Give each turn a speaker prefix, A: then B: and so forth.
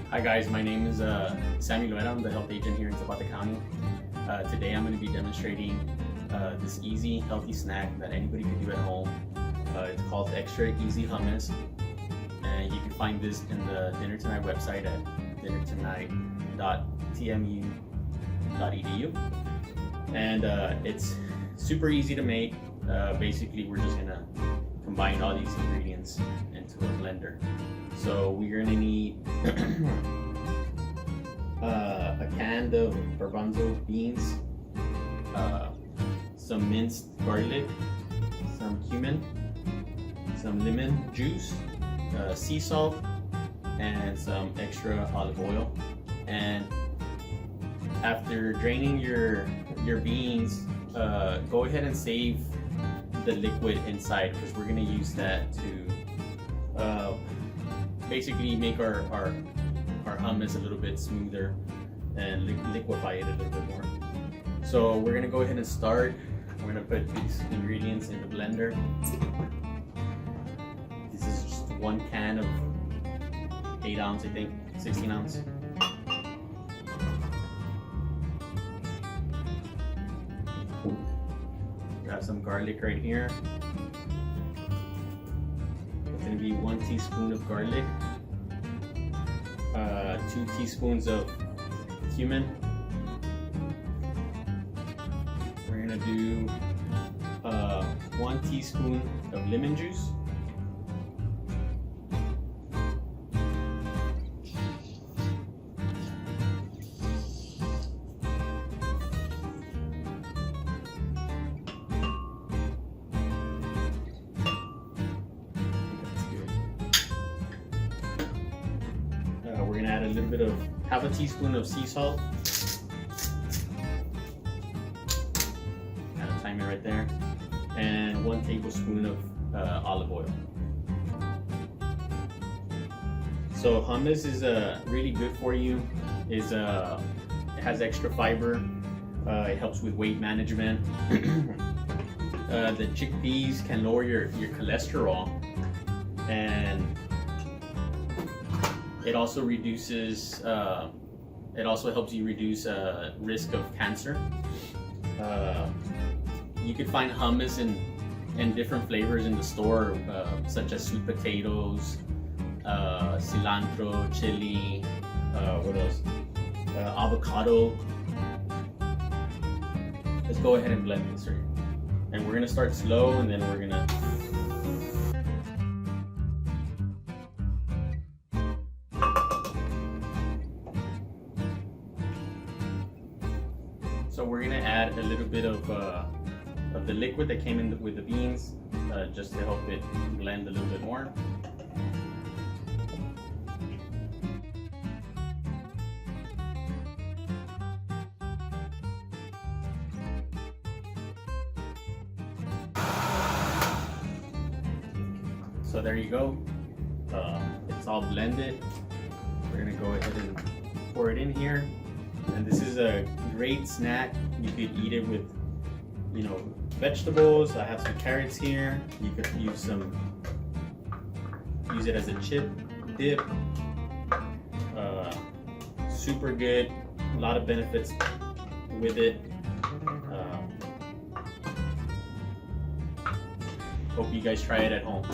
A: Hi guys, my name is Samuel. I'm the health agent here in Zapata County. Today I'm going to be demonstrating this easy, healthy snack that anybody can do at home. It's called Extra Easy Hummus, and you can find this in the Dinner Tonight website at dinnertonight.tamu.edu. And it's super easy to make. Basically, we're just going to combine all these ingredients into a blender. So we're gonna need a can of garbanzo beans, some minced garlic, some cumin, some lemon juice, sea salt, and some extra olive oil. And after draining your beans, go ahead and save the liquid inside, because we're gonna use that to basically make our hummus a little bit smoother and liquefy it a little bit more. So we're gonna go ahead and start. We're gonna put these ingredients in the blender. This is just one can of 8 ounce, I think, 16 ounce. Grab some garlic right here. It's going to be 1 teaspoon of garlic, 2 teaspoons of cumin. We're going to do 1 teaspoon of lemon juice. We're gonna add a little bit of half a teaspoon of sea salt. Add a timer right there, and 1 tablespoon of olive oil. So hummus is really good for you. It has extra fiber. It helps with weight management. The chickpeas can lower your cholesterol, and it also reduces. It also helps you reduce risk of cancer. You could find hummus in different flavors in the store, such as sweet potatoes, cilantro, chili. What else? Avocado. Let's go ahead and blend this right. And we're gonna start slow, and then we're gonna. So we're gonna add a little bit of the liquid that came in with the beans, just to help it blend a little bit more. So there you go. It's all blended. We're gonna go ahead and pour it in here. And this is a great snack. You could eat it with, vegetables. I have some carrots here. You could use it as a chip dip. Super good. A lot of benefits with it. Hope you guys try it at home.